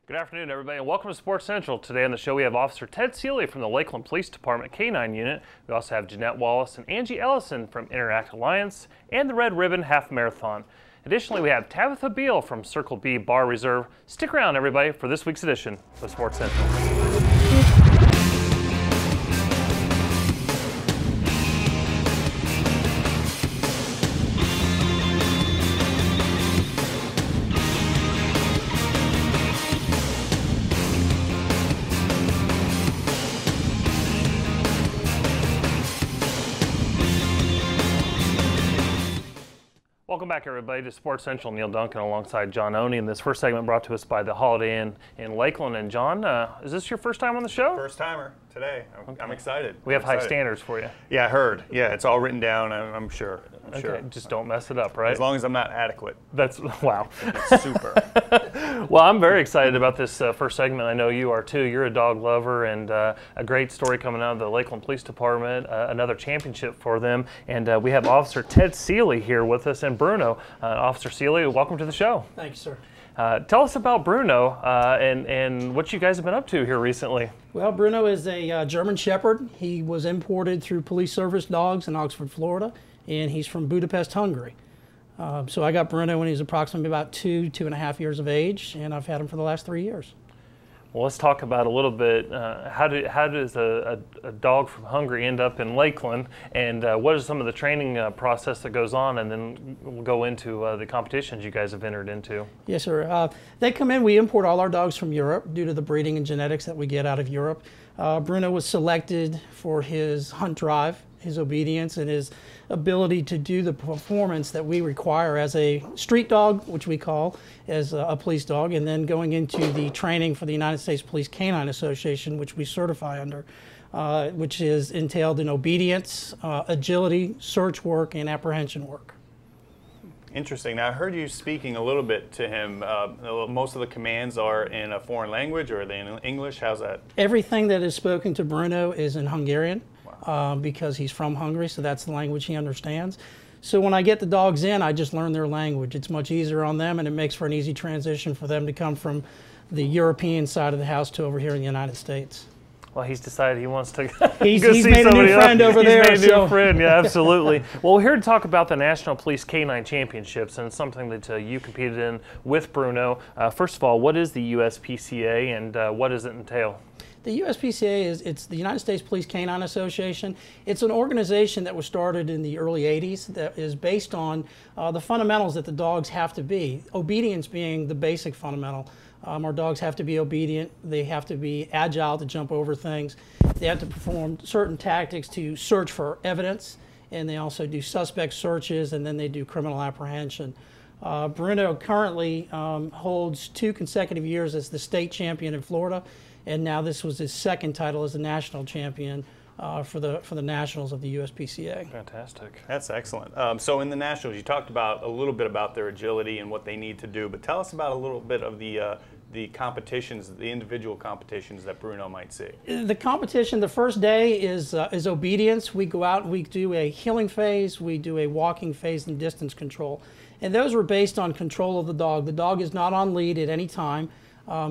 Good afternoon, everybody, and welcome to Sports Central. Today on the show, we have Officer Ted Sealey from the Lakeland Police Department K-9 Unit. We also have Jeanette, Wallace, and Angie Ellison from Interact Alliance and the Red Ribbon Half Marathon. Additionally, we have Tabitha Biehl from Circle B Bar Reserve. Stick around, everybody, for this week's edition of Sports Central. Welcome back, everybody, to Sports Central. Neil Duncan alongside John Oney, and this first segment brought to us by the Holiday Inn in Lakeland. And John, is this your first time on the show? First timer today. I'm excited. We have high standards for you. Yeah, I heard. Yeah, it's all written down. I'm sure. Okay, just don't mess it up, right? As long as I'm not adequate. That's wow. It's super. Well, I'm very excited about this first segment. I know you are too. You're a dog lover, and a great story coming out of the Lakeland Police Department. Another championship for them, and we have Officer Ted Sealey here with us, and Bruno. Officer Sealey, welcome to the show. Thank you, sir. Tell us about Bruno and what you guys have been up to here recently. Well, Bruno is a German Shepherd. He was imported through police service dogs in Oxford, Florida, and he's from Budapest, Hungary. So I got Bruno when he was approximately about 2.5 years of age, and I've had him for the last 3 years. Well, let's talk about a little bit, how does a dog from Hungary end up in Lakeland, and what is some of the training process that goes on, and then we'll go into the competitions you guys have entered into. Yes, sir. They come in, we import all our dogs from Europe due to the breeding and genetics that we get out of Europe. Bruno was selected for his hunt drive, his obedience, and his ability to do the performance that we require as a street dog, which we call as a police dog, and then going into the training for the United States Police Canine Association, which we certify under, which is entailed in obedience, agility, search work, and apprehension work. Interesting. Now, I heard you speaking a little bit to him. Most of the commands are in a foreign language, or are they in English? How's that? Everything that is spoken to Bruno is in Hungarian. Because he's from Hungary, so that's the language he understands. So when I get the dogs in, I just learn their language. It's much easier on them, and it makes for an easy transition for them to come from the European side of the house to over here in the United States. Well, he's decided he wants to he's go see made a new friend over there. He's made a new friend, yeah, absolutely. Well, we're here to talk about the National Police K-9 Championships, and it's something that you competed in with Bruno. First of all, what is the USPCA, and what does it entail? The USPCA it's the United States Police Canine Association. It's an organization that was started in the early 80s that is based on the fundamentals that the dogs have to be, obedience being the basic fundamental. Our dogs have to be obedient, they have to be agile to jump over things, they have to perform certain tactics to search for evidence, and they also do suspect searches, and then they do criminal apprehension. Bruno currently holds 2 consecutive years as the state champion in Florida, and now this was his second title as the national champion for the nationals of the USPCA. Fantastic. That's excellent. So in the nationals, you talked about a little bit about their agility and what they need to do, but tell us about a little bit of the competitions, the individual competitions that Bruno might see. The competition, the first day is obedience. We go out and we do a heeling phase, we do a walking phase, and distance control. And those are based on control of the dog. The dog is not on lead at any time.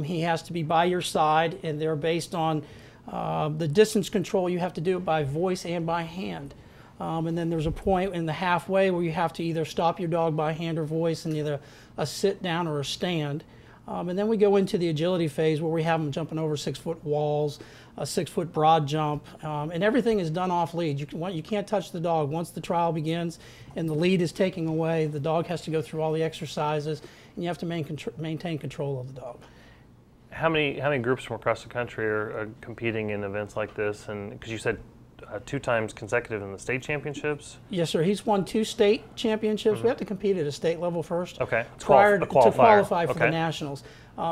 He has to be by your side, and they're based on the distance control. You have to do it by voice and by hand. And then there's a point in the halfway where you have to either stop your dog by hand or voice in either a sit down or a stand. And then we go into the agility phase where we have them jumping over 6-foot walls, a 6-foot broad jump, and everything is done off lead. You can't touch the dog. Once the trial begins and the lead is taken away, the dog has to go through all the exercises, and you have to maintain control of the dog. How many groups from across the country are competing in events like this? And because you said 2 times consecutive in the state championships? Yes, sir. He's won 2 state championships. We have to compete at a state level first. Okay. Prior to qualify for the nationals.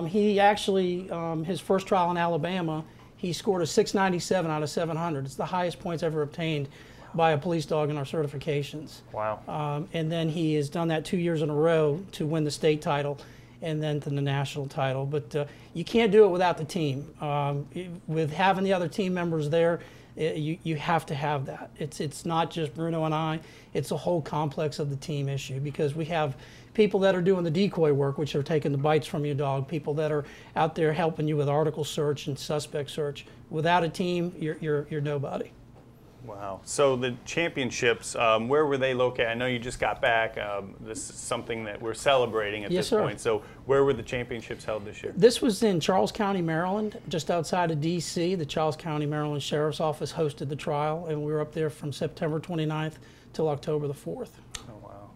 He actually, his first trial in Alabama, he scored a 697 out of 700. It's the highest points ever obtained by a police dog in our certifications. Wow. And then he has done that 2 years in a row to win the state title and then to the national title. But you can't do it without the team. With having the other team members there, you have to have that. It's not just Bruno and I, it's a whole complex of the team issue, because we have people that are doing the decoy work, which are taking the bites from your dog, people that are out there helping you with article search and suspect search. Without a team, you're nobody. Wow. So the championships, where were they located? I know you just got back. This is something that we're celebrating at this point. So where were the championships held this year? This was in Charles County, Maryland, just outside of D.C. The Charles County, Maryland Sheriff's Office hosted the trial, and we were up there from September 29th till October the 4th. Oh, wow.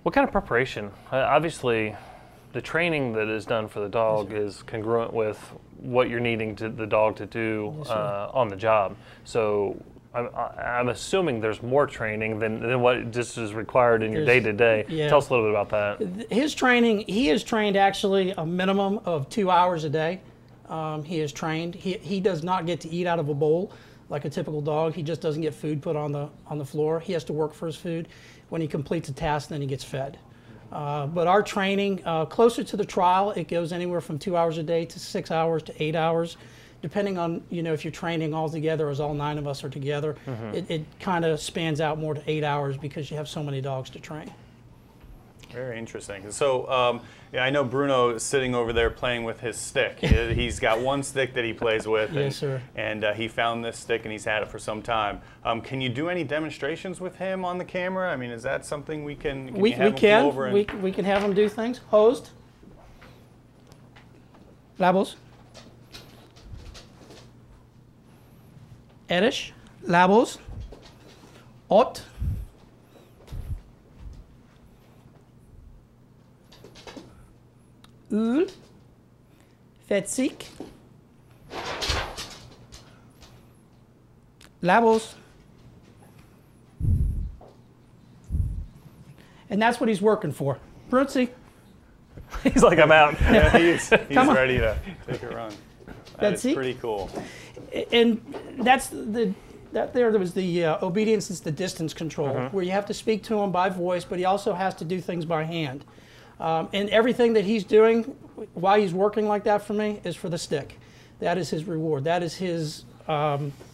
What kind of preparation? Obviously, the training that is done for the dog is congruent with what you're needing the dog to do on the job. So I'm assuming there's more training than what just is required in your day-to-day. Tell us a little bit about that. His training, he is trained actually a minimum of 2 hours a day. He is trained. He does not get to eat out of a bowl like a typical dog. He just doesn't get food put on the floor. He has to work for his food. When he completes a task, then he gets fed. But our training, closer to the trial, it goes anywhere from 2 hours a day to 6 hours to 8 hours, depending on, if you're training all together, as all 9 of us are together. It kind of spans out more to 8 hours because you have so many dogs to train. Very interesting. So yeah, I know Bruno is sitting over there playing with his stick. He's got one stick that he plays with, Yes, sir. And he found this stick and he's had it for some time. Can you do any demonstrations with him on the camera? I mean, is that something we can? We can have him do things. Hosed, labels, Erish, labels, ot. Ul, Fetsik, labels, and that's what he's working for. Brunzi. He's like, I'm out. Yeah, he's ready to take a run. That's pretty cool. And there was the obedience is the distance control, where you have to speak to him by voice, but he also has to do things by hand. And everything that he's doing while he's working like that for me is for the stick. That is his reward. That is his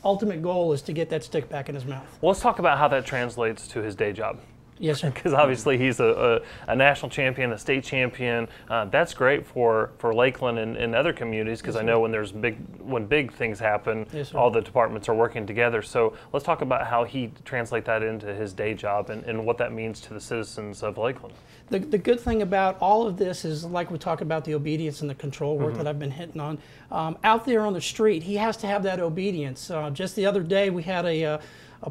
ultimate goal, is to get that stick back in his mouth. Well, let's talk about how that translates to his day job. Yes, sir. Because obviously he's a national champion, a state champion. That's great for Lakeland and other communities, because I know when big things happen, all the departments are working together. So let's talk about how he translates that into his day job and what that means to the citizens of Lakeland. The good thing about all of this is, like we talk about the obedience and the control work that I've been hitting on, out there on the street, he has to have that obedience. Just the other day we had a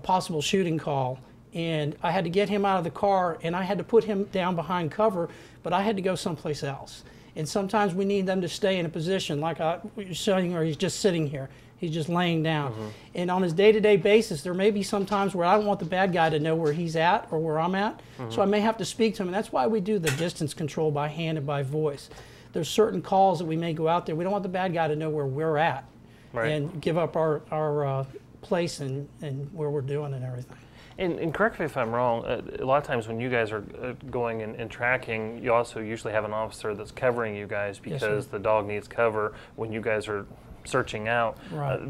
possible shooting call, and I had to get him out of the car, and I had to put him down behind cover, but I had to go someplace else. And sometimes we need them to stay in a position like you're showing, or he's just sitting here. He's just laying down. And on his day-to-day basis, there may be some times where I don't want the bad guy to know where he's at or where I'm at, so I may have to speak to him. And that's why we do the distance control by hand and by voice. There's certain calls that we may go out there. We don't want the bad guy to know where we're at and give up our place and where we're doing and everything. And correct me if I'm wrong, a lot of times when you guys are going and tracking, you also usually have an officer that's covering you guys because the dog needs cover when you guys are searching out.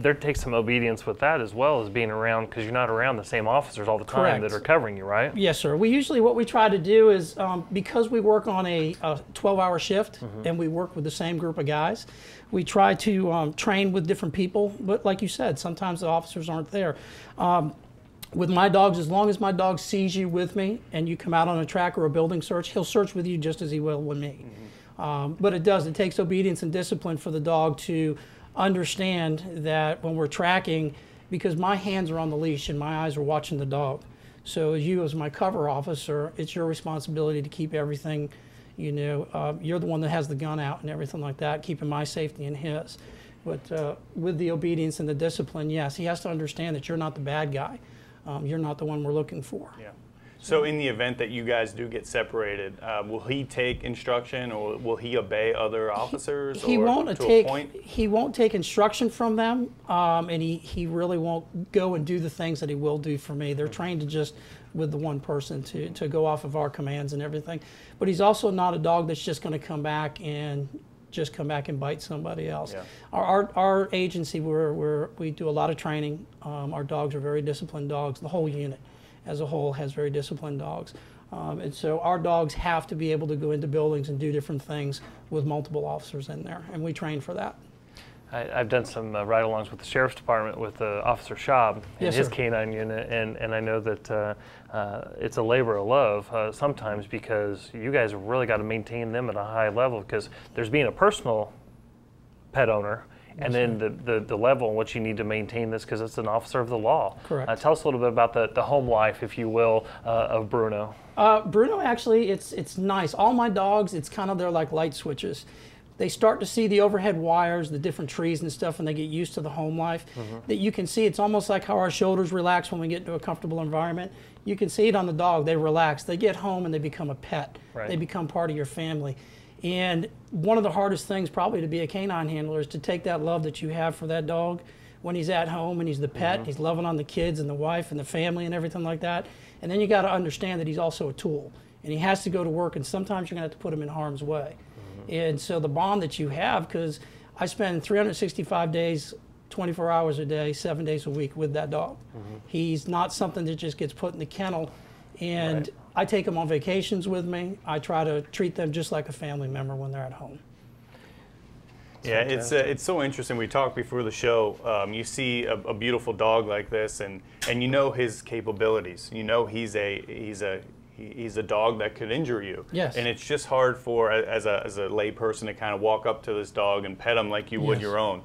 There takes some obedience with that, as well as being around, because you're not around the same officers all the time that are covering you, right? Yes, sir. What we try to do is, because we work on a 12-hour shift and we work with the same group of guys, we try to train with different people. But like you said, sometimes the officers aren't there. With my dogs, as long as my dog sees you with me and you come out on a track or a building search, he'll search with you just as he will with me. But it takes obedience and discipline for the dog to understand that when we're tracking, because my hands are on the leash and my eyes are watching the dog. So as my cover officer, it's your responsibility to keep everything, you're the one that has the gun out and everything like that, keeping my safety and his. But with the obedience and the discipline, yes, he has to understand that you're not the bad guy. You're not the one we're looking for. Yeah. So in the event that you guys do get separated, will he take instruction, or will he obey other officers? He won't take instruction from them, and he really won't go and do the things that he will do for me. They're trained to just with the one person to go off of our commands and everything. But he's also not a dog that's just going to come back and bite somebody else. Yeah. Our agency, we do a lot of training. Our dogs are very disciplined dogs. The whole unit as a whole has very disciplined dogs. And so our dogs have to be able to go into buildings and do different things with multiple officers in there, and we train for that. I've done some ride-alongs with the Sheriff's Department with Officer Schaub and Yes, his sir. canine unit, and I know that it's a labor of love sometimes, because you guys have really got to maintain them at a high level, because there's being a personal pet owner, and then the level in which you need to maintain this, because it's an officer of the law. Correct. Tell us a little bit about the home life, if you will, of Bruno. Bruno, actually, it's nice. All my dogs, it's kind of, they're like light switches. They start to see the overhead wires, the different trees and stuff, and they get used to the home life. That you can see, it's almost like how our shoulders relax when we get into a comfortable environment. You can see it on the dog. They relax. They get home and they become a pet. Right. They become part of your family. And one of the hardest things probably to be a canine handler is to take that love that you have for that dog when he's at home and he's the pet, he's loving on the kids and the wife and the family and everything like that. And then you got to understand that he's also a tool, and he has to go to work, and sometimes you're going to have to put him in harm's way. And so the bond that you have, because I spend 365 days, 24 hours a day, 7 days a week with that dog. He's not something that just gets put in the kennel. And Right. I take them on vacations with me. I try to treat them just like a family member when they're at home. Yeah, it's so interesting. We talked before the show. You see a beautiful dog like this, and you know his capabilities. You know he's a dog that could injure you. Yes. And it's just hard for as a lay person to kind of walk up to this dog and pet him like you would Yes. your own.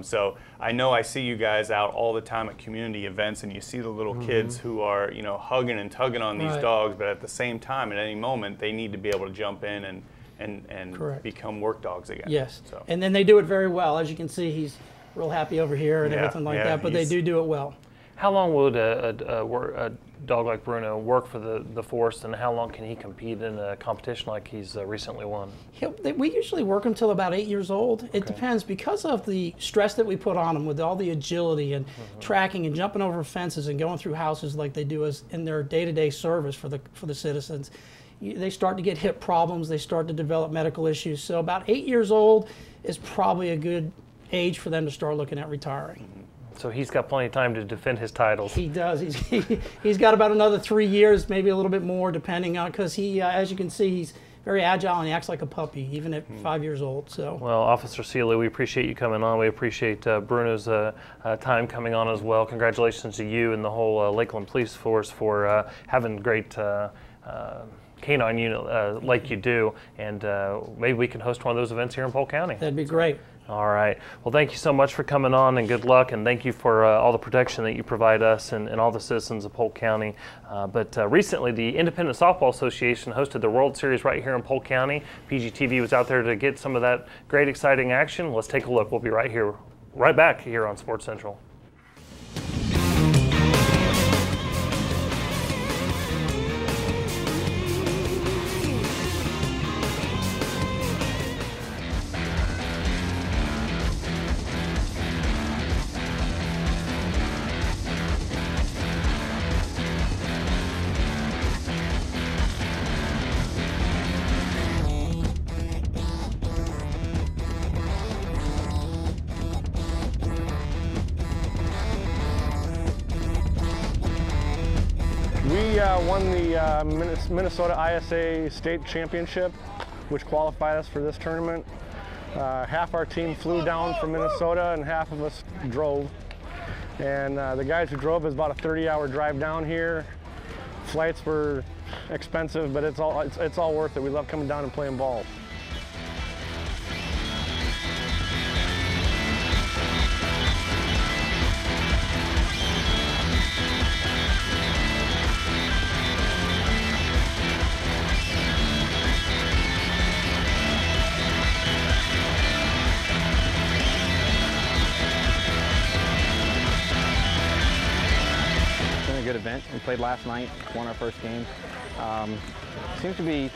So I know I see you guys out all the time at community events, and you see the little kids who are, you know, hugging and tugging on these Right. dogs, but at the same time, at any moment, they need to be able to jump in and Correct. become work dogs again. Yes. So. And then they do it very well. As you can see, he's real happy over here and Yeah, everything like yeah, that, but they he's- do it well. How long would a dog like Bruno work for the force, and how long can he compete in a competition like he's recently won? We usually work him till about 8 years old. It depends, because of the stress that we put on them with all the agility and tracking and jumping over fences and going through houses like they do as in their day-to-day service for the citizens. They start to get hip problems. They start to develop medical issues. So about 8 years old is probably a good age for them to start looking at retiring. So he's got plenty of time to defend his titles. He does. He's got about another 3 years, maybe a little bit more, depending on, because he, as you can see, he's very agile and he acts like a puppy, even at 5 years old. So. Well, Officer Sealey, we appreciate you coming on. We appreciate Bruno's time coming on as well. Congratulations to you and the whole Lakeland Police Force for having great canine unit like you do, and maybe we can host one of those events here in Polk County. That'd be great. All right. Well, thank you so much for coming on, and good luck, and thank you for all the protection that you provide us and all the citizens of Polk County. But recently, the Independent Softball Association hosted the World Series right here in Polk County. PGTV was out there to get some of that great, exciting action. Let's take a look. We'll be right back here on Sports Central. We won the Minnesota ISA State Championship, which qualified us for this tournament. Half our team flew down from Minnesota and half of us drove. And the guys who drove is about a 30-hour drive down here. Flights were expensive, but it's all worth it. We love coming down and playing ball. A good event. We played last night, won our first game. Seems to be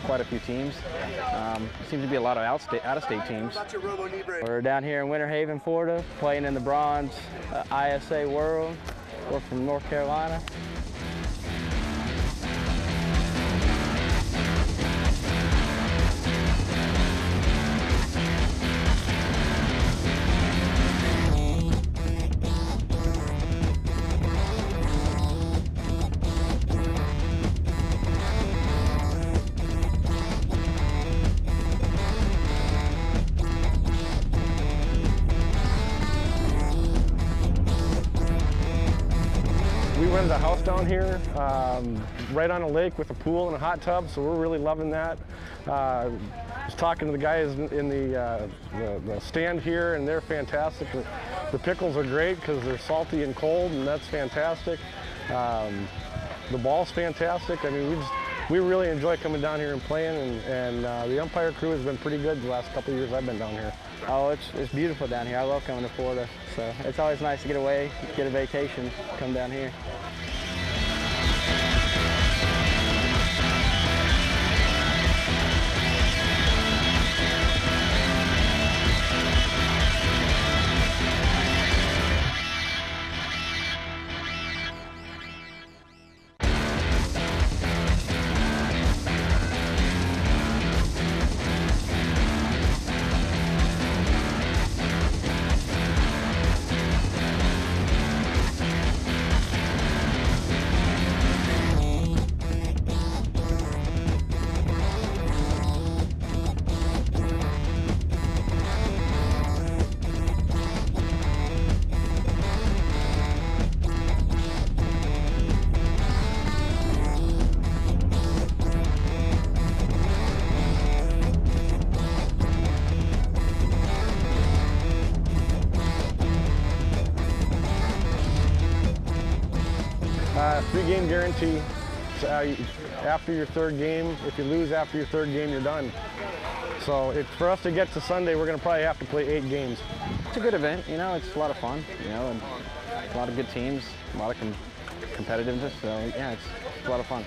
quite a few teams. Seems to be a lot of out-of-state teams. We're down here in Winter Haven, Florida, playing in the Bronze ISA World. We're from North Carolina. rented a house down here, right on a lake with a pool and a hot tub, so we're really loving that. I was talking to the guys in the stand here, and they're fantastic. The pickles are great because they're salty and cold, and that's fantastic. The ball's fantastic. I mean, we really enjoy coming down here and playing, and the umpire crew has been pretty good the last couple of years I've been down here. Oh, it's beautiful down here. I love coming to Florida, so it's always nice to get away, get a vacation, come down here. Three-game guarantee. After your third game, if you lose after your third game, you're done. So for us to get to Sunday, we're going to probably have to play 8 games. It's a good event, you know, it's a lot of fun, you know, and a lot of good teams, a lot of competitiveness, so yeah, it's a lot of fun.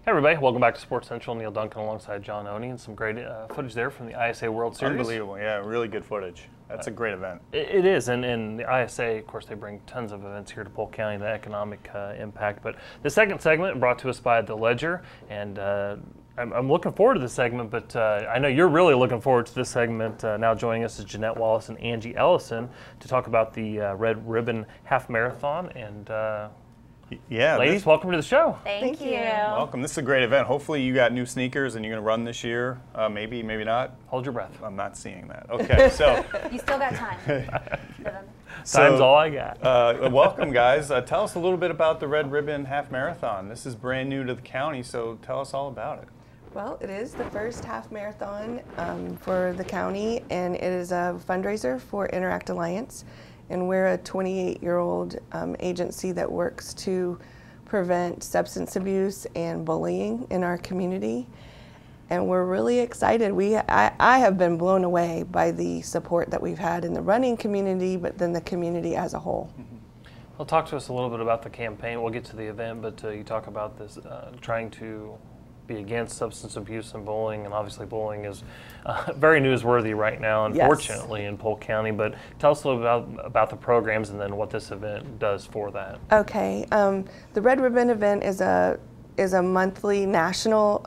Hey everybody, welcome back to Sports Central. Neil Duncan alongside John Oney, and some great footage there from the ISA World Series. Unbelievable, yeah, really good footage. That's a great event. It is, and the ISA, of course, they bring tons of events here to Polk County, the economic impact. But the second segment brought to us by The Ledger, and I'm looking forward to this segment, but I know you're really looking forward to this segment. Now joining us is Jeanette Wallace and Angie Ellison to talk about the Red Ribbon Half Marathon. And yeah, ladies, welcome to the show. Thank you. Welcome. This is a great event. Hopefully you got new sneakers and you're going to run this year. Maybe, maybe not. Hold your breath. I'm not seeing that. Okay, so. You still got time for them. Time's all I got. Welcome, guys. Tell us a little bit about the Red Ribbon Half Marathon. This is brand new to the county, so tell us all about it. Well, it is the first half marathon for the county, and it is a fundraiser for Interact Alliance. And we're a 28-year-old agency that works to prevent substance abuse and bullying in our community. And we're really excited. I have been blown away by the support that we've had in the running community, but then the community as a whole. Well, talk to us a little bit about the campaign. We'll get to the event, but you talk about this trying to be against substance abuse and bullying, and obviously bullying is very newsworthy right now, unfortunately, in Polk County. But tell us a little bit about the programs and then what this event does for that. Okay, the Red Ribbon event is a monthly national,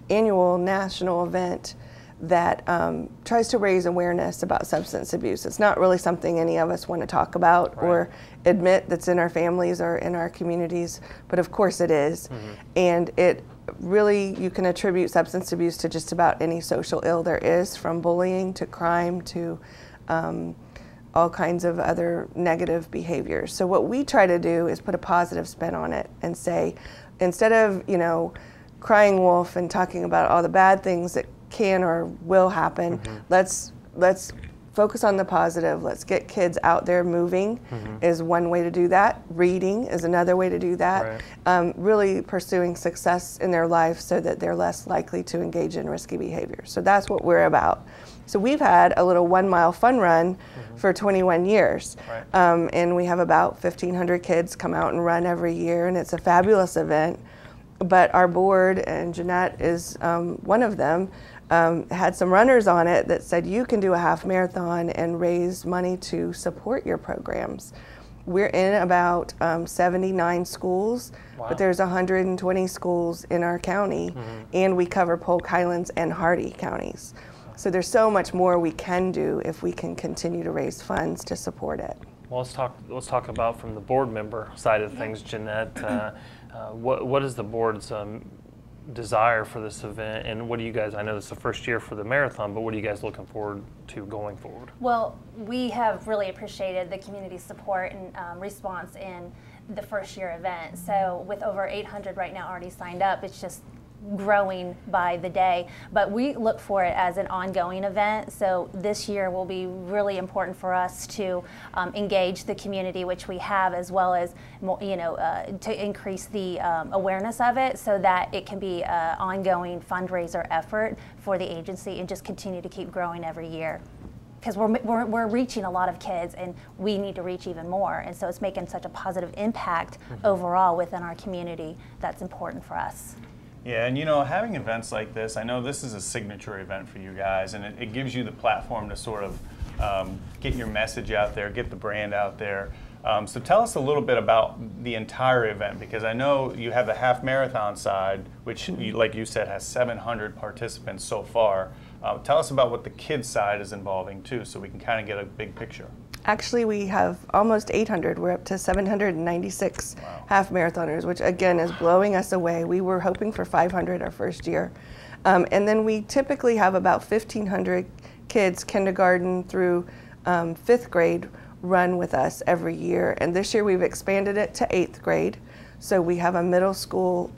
annual national event that tries to raise awareness about substance abuse. It's not really something any of us want to talk about or admit that's in our families or in our communities, but of course it is. And it really, you can attribute substance abuse to just about any social ill there is, from bullying to crime to all kinds of other negative behaviors. So what we try to do is put a positive spin on it and say, instead of, you know, crying wolf and talking about all the bad things that can or will happen, let's focus on the positive. Let's get kids out there moving is one way to do that. Reading is another way to do that. Right. Really pursuing success in their life so that they're less likely to engage in risky behavior. So that's what we're about. So we've had a little 1 mile fun run for 21 years. Right. And we have about 1,500 kids come out and run every year, and it's a fabulous event. But our board, and Jeanette is one of them, had some runners on it that said you can do a half marathon and raise money to support your programs. We're in about 79 schools, but there's 120 schools in our county, and we cover Polk Highlands and Hardy counties. So there's so much more we can do if we can continue to raise funds to support it. Well, let's talk about from the board member side of things, Jeanette. What is the board's desire for this event, and what do you guys, I know this is the first year for the marathon, but what are you guys looking forward to going forward? Well, we have really appreciated the community support and response in the first year event. So with over 800 right now already signed up, it's just growing by the day, but we look for it as an ongoing event. So this year will be really important for us to engage the community, which we have, as well as to increase the awareness of it, so that it can be an ongoing fundraiser effort for the agency and just continue to keep growing every year. Because we're reaching a lot of kids, and we need to reach even more, and so it's making such a positive impact overall within our community. That's important for us. Yeah, and having events like this, I know this is a signature event for you guys, and it gives you the platform to sort of get your message out there, get the brand out there. So tell us a little bit about the entire event, because I know you have the half marathon side, which, like you said, has 700 participants so far. Tell us about what the kids side is involving too, so we can kind of get a big picture. Actually, we have almost 800. We're up to 796 half marathoners, which again is blowing us away. We were hoping for 500 our first year. And then we typically have about 1,500 kids, kindergarten through 5th grade, run with us every year. And this year we've expanded it to 8th grade. So we have a middle school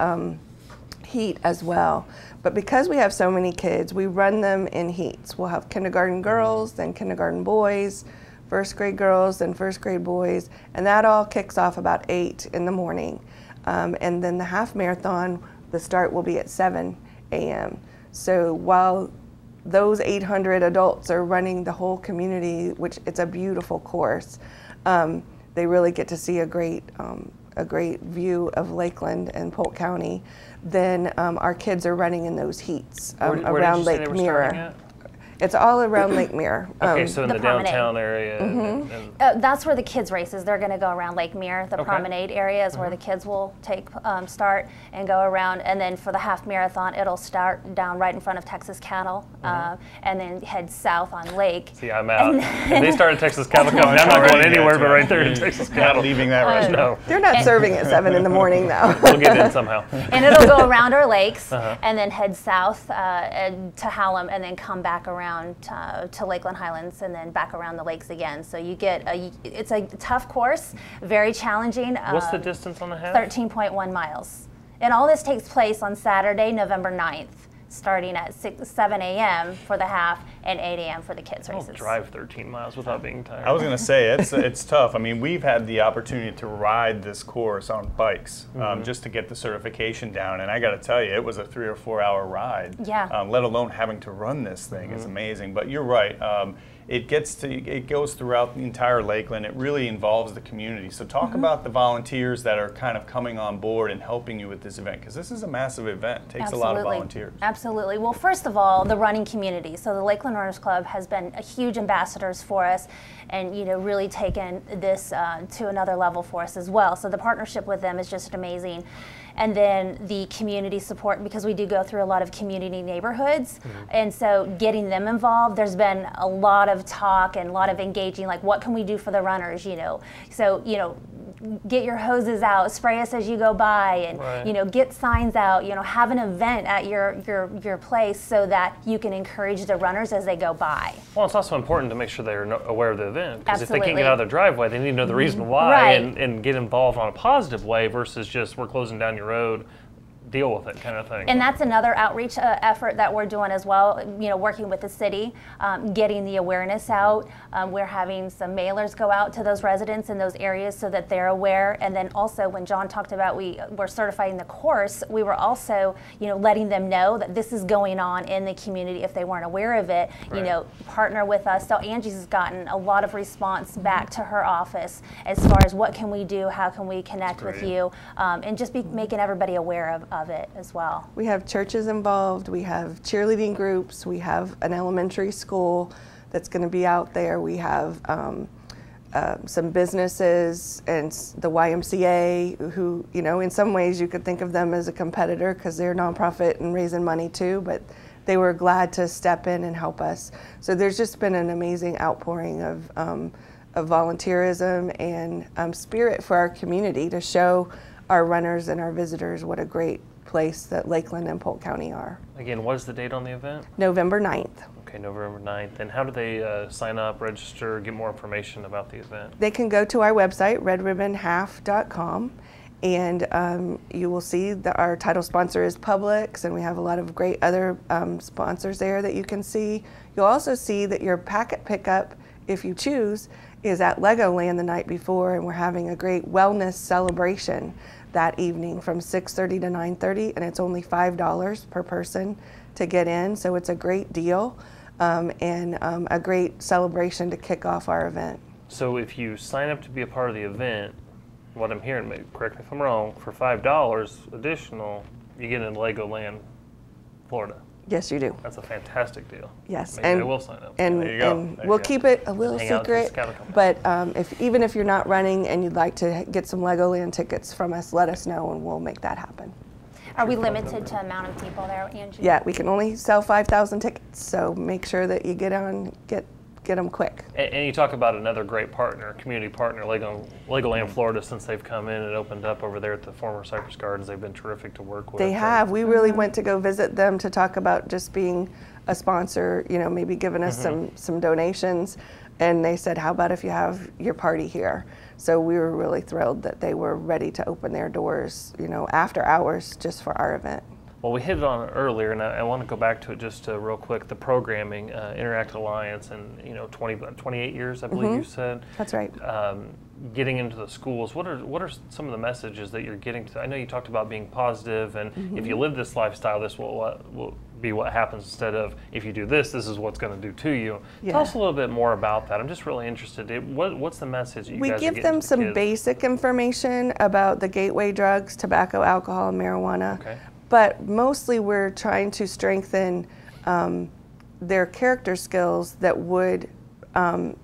heat as well. But because we have so many kids, we run them in heats. We'll have kindergarten girls, then kindergarten boys, 1st grade girls and 1st grade boys, and that all kicks off about 8 in the morning. And then the half marathon, the start will be at 7 a.m. So while those 800 adults are running the whole community, which it's a beautiful course, they really get to see a great view of Lakeland and Polk County. Then our kids are running in those heats around Lake Mirror. It's all around Lake Mirror. Okay, so in the downtown promenade area. That's where the kids races. They're going to go around Lake Mirror. The promenade area is where the kids will start and go around. And then for the half marathon, it'll start down right in front of Texas Cattle, and then head south on Lake. See, I'm out. If they start at Texas Cattle Company, I'm not going anywhere but right there to Texas Cattle. Not leaving that restaurant. No. They're not serving at 7 in the morning, though. We'll get in somehow. And it'll go around our lakes, and then head south to Hallam, and then come back around to Lakeland Highlands, and then back around the lakes again. So you get it's a tough course, very challenging. What's the distance on the half? 13.1 miles. And all this takes place on Saturday, November 9th, starting at 7 a.m. for the half and 8 a.m. for the kids' races. Don't drive 13 miles without being tired. I was going to say, it's tough. I mean, we've had the opportunity to ride this course on bikes just to get the certification down, and I got to tell you, it was a 3 or 4 hour ride. Yeah. Let alone having to run this thing is amazing. But you're right. It goes throughout the entire Lakeland. It really involves the community. So talk about the volunteers that are kind of coming on board and helping you with this event, because this is a massive event. It takes a lot of volunteers. Absolutely. Well, first of all, the running community. So the Lakeland Runners Club has been a huge ambassadors for us, and really taken this to another level for us as well. So the partnership with them is just amazing. And then the community support, because we do go through a lot of community neighborhoods, and so getting them involved, there's been a lot of talk and a lot of engaging, like what can we do for the runners, So, get your hoses out, spray us as you go by, and get signs out, have an event at your place so that you can encourage the runners as they go by. Well, it's also important to make sure they're aware of the event, because if they can't get out of their driveway, they need to know the reason why, Right. and get involved on a positive way versus just we're closing down your road, deal with it kind of thing. And that's another outreach effort that we're doing as well, you know, working with the city, getting the awareness out. We're having some mailers go out to those residents in those areas so that they're aware. And then also when John talked about we're certifying the course, we were also, you know, letting them know that this is going on in the community if they weren't aware of it. Right. You know, partner with us. So Angie's gotten a lot of response back to her office as far as what can we do, how can we connect with you, and just making everybody aware of it as well. We have churches involved, we have cheerleading groups, we have an elementary school that's going to be out there, we have some businesses and the YMCA who, you know, in some ways you could think of them as a competitor because they're nonprofit and raising money too, but they were glad to step in and help us. So there's just been an amazing outpouring of volunteerism and spirit for our community to show our runners and our visitors what a great place that Lakeland and Polk County are. Again, what is the date on the event? November 9th. Okay, November 9th. And how do they sign up, register, get more information about the event? They can go to our website, redribbonhalf.com, and you will see that our title sponsor is Publix, and we have a lot of great other sponsors there that you can see. You'll also see that your packet pickup, if you choose, is at Legoland the night before, and we're having a great wellness celebration that evening from 6:30 to 9:30, and it's only $5 per person to get in, so it's a great deal and a great celebration to kick off our event. So if you sign up to be a part of the event, what I'm hearing, maybe correct me if I'm wrong, for $5 additional, you get in Legoland, Florida. Yes, you do. That's a fantastic deal. Yes, maybe I will sign up. And, there you go. and we'll keep it a little secret. But even if you're not running and you'd like to get some Legoland tickets from us, let us know and we'll make that happen. Are we limited to amount of people there, Angie? Yeah, we can only sell 5,000 tickets, so make sure that you get them quick. And you talk about another great partner, community partner, Legoland Florida, since they've come in and opened up over there at the former Cypress Gardens. They've been terrific to work with. They have. We really went to go visit them to talk about just being a sponsor, you know, maybe giving us some donations. And they said, how about if you have your party here? So we were really thrilled that they were ready to open their doors, you know, after hours just for our event. Well, we hit it on it earlier, and I want to go back to it just real quick. The programming, Interact Alliance, and 28 years, I believe you said. That's right. Getting into the schools. What are some of the messages that you're getting to? I know you talked about being positive, and if you live this lifestyle, this will be what happens instead of if you do this is what's going to do to you. Yeah. Tell us a little bit more about that. I'm just really interested. What's the message you guys are getting to the kids? We give them some basic information about the gateway drugs, tobacco, alcohol, and marijuana. Okay. But mostly we're trying to strengthen their character skills that would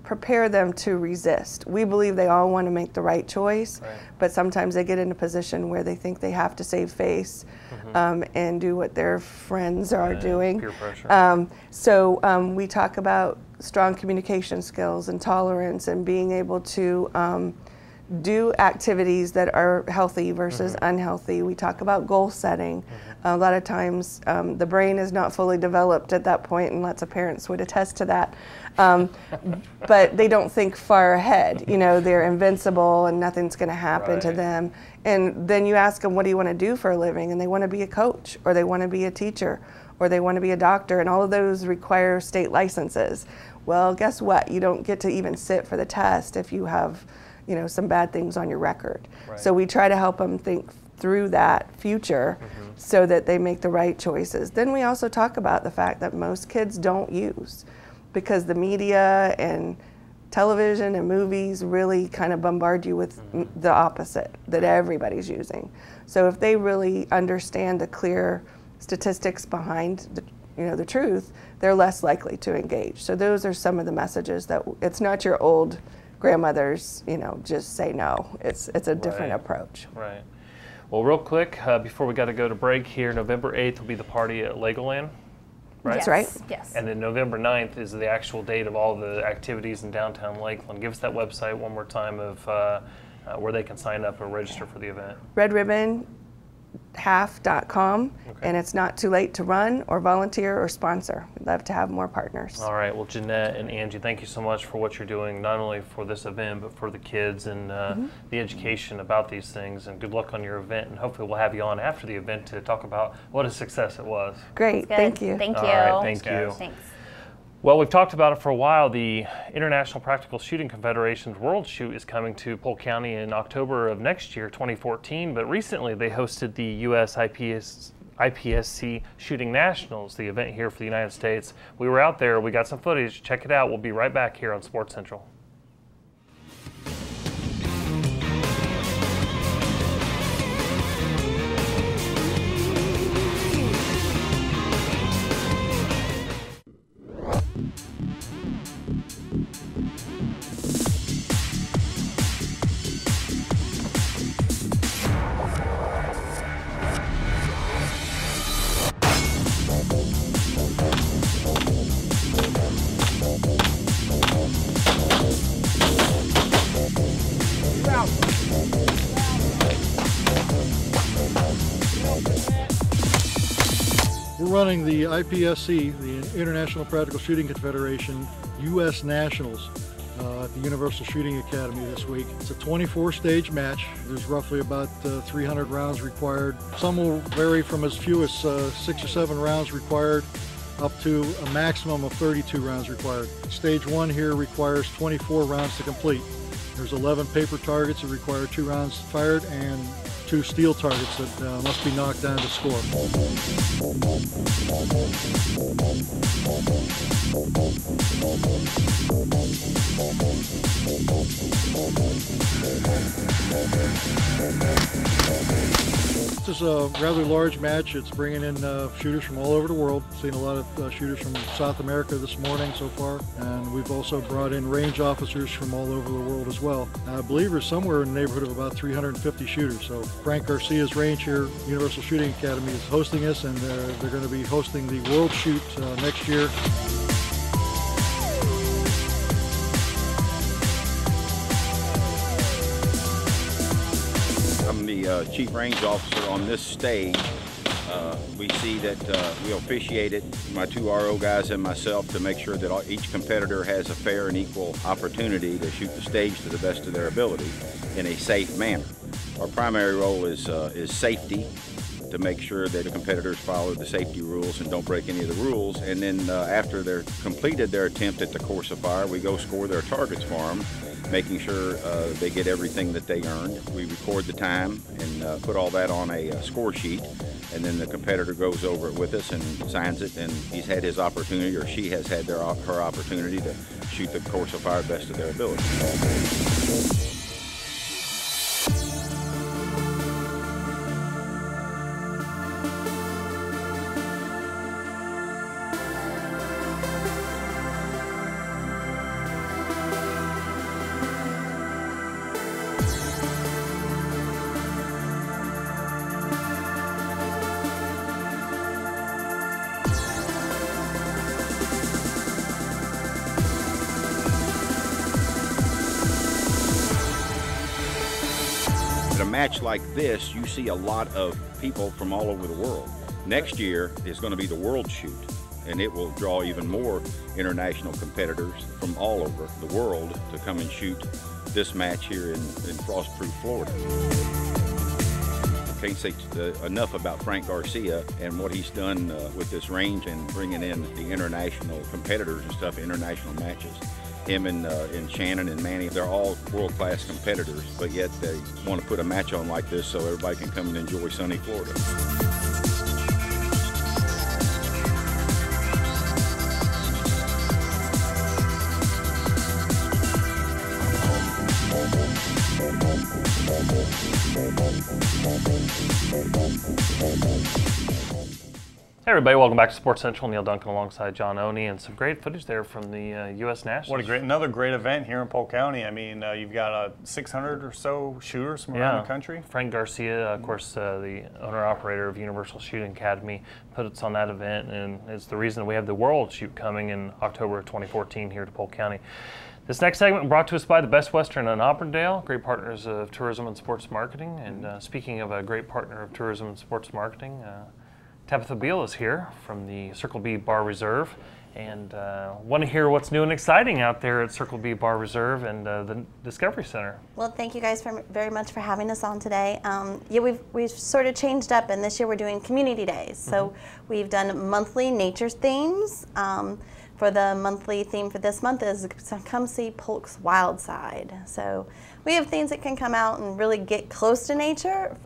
prepare them to resist. We believe they all want to make the right choice, but sometimes they get in a position where they think they have to save face and do what their friends are doing. Peer pressure. So we talk about strong communication skills and tolerance and being able to do activities that are healthy versus unhealthy. We talk about goal setting. A lot of times the brain is not fully developed at that point, and lots of parents would attest to that. But they don't think far ahead. You know, they're invincible and nothing's going to happen to them. And then you ask them, what do you want to do for a living? And they want to be a coach, or they want to be a teacher, or they want to be a doctor, and all of those require state licenses. Well, guess what? You don't get to even sit for the test if you have, you know, some bad things on your record. So we try to help them think through that future so that they make the right choices. Then we also talk about the fact that most kids don't use, because the media and television and movies really kind of bombard you with the opposite that everybody's using. So if they really understand the clear statistics behind the truth, they're less likely to engage. So those are some of the messages that it's not your old grandmothers, just say no. It's a different approach. Right. Well, real quick, before we got to go to break here, November 8th will be the party at Legoland, right? That's right. Yes. And then November 9th is the actual date of all the activities in downtown Lakeland. Give us that website one more time of where they can sign up or register for the event. half.com, and it's not too late to run or volunteer or sponsor. We'd love to have more partners. All right. Well, Jeanette and Angie, thank you so much for what you're doing, not only for this event, but for the kids and the education about these things. And good luck on your event. And hopefully we'll have you on after the event to talk about what a success it was. Great. Thank you. Thank you. All right. Thank you. Thanks. Well, we've talked about it for a while. The International Practical Shooting Confederation's World Shoot is coming to Polk County in October of next year, 2014, but recently they hosted the U.S. IPSC Shooting Nationals, the event here for the United States. We were out there. We got some footage. Check it out. We'll be right back here on Sports Central. We're running the IPSC, the International Practical Shooting Confederation, U.S. Nationals at the Universal Shooting Academy this week. It's a 24-stage match. There's roughly about 300 rounds required. Some will vary from as few as 6 or 7 rounds required up to a maximum of 32 rounds required. Stage 1 here requires 24 rounds to complete. There's 11 paper targets that require 2 rounds fired and 2 steel targets that must be knocked down to score. This is a rather large match. It's bringing in shooters from all over the world. Seen a lot of shooters from South America this morning so far, and we've also brought in range officers from all over the world as well. I believe we're somewhere in the neighborhood of about 350 shooters. So Frank Garcia's range here, Universal Shooting Academy, is hosting us, and they're going to be hosting the World Shoot next year. I'm the Chief Range Officer on this stage. We see that we officiate it, my 2 RO guys and myself, to make sure that each competitor has a fair and equal opportunity to shoot the stage to the best of their ability in a safe manner. Our primary role is safety, to make sure that the competitors follow the safety rules and don't break any of the rules. And then after they're completed their attempt at the course of fire, we go score their targets for them, making sure they get everything that they earned. We record the time and put all that on a score sheet, and then the competitor goes over it with us and signs it, and he's had his opportunity, or she has had her opportunity to shoot the course of fire best of their ability. At a match like this, you see a lot of people from all over the world. Next year is going to be the World Shoot, and it will draw even more international competitors from all over the world to come and shoot this match here in Frostproof, Florida. I can't say enough about Frank Garcia and what he's done with this range and bringing in the international competitors and stuff, international matches. Him and Shannon and Manny, they're all world-class competitors, but yet they want to put a match on like this so everybody can come and enjoy sunny Florida. Hey everybody, welcome back to Sports Central. Neil Duncan alongside John Oney, and some great footage there from the U.S. Nationals. Another great event here in Polk County. I mean, you've got 600 or so shooters from around the country. Frank Garcia, of course, the owner-operator of Universal Shooting Academy, put us on that event, and it's the reason we have the World Shoot coming in October of 2014 here to Polk County. This next segment brought to us by the Best Western in Auburndale, great partners of tourism and sports marketing. And speaking of a great partner of tourism and sports marketing, Tabitha Biehl is here from the Circle B Bar Reserve. And want to hear what's new and exciting out there at Circle B Bar Reserve and the Discovery Center. Well, thank you guys very much for having us on today. Yeah, we've sort of changed up, and this year we're doing community days. So we've done monthly nature themes. For the monthly theme for this month is Come See Polk's Wild Side. So we have things that can come out and really get close to nature.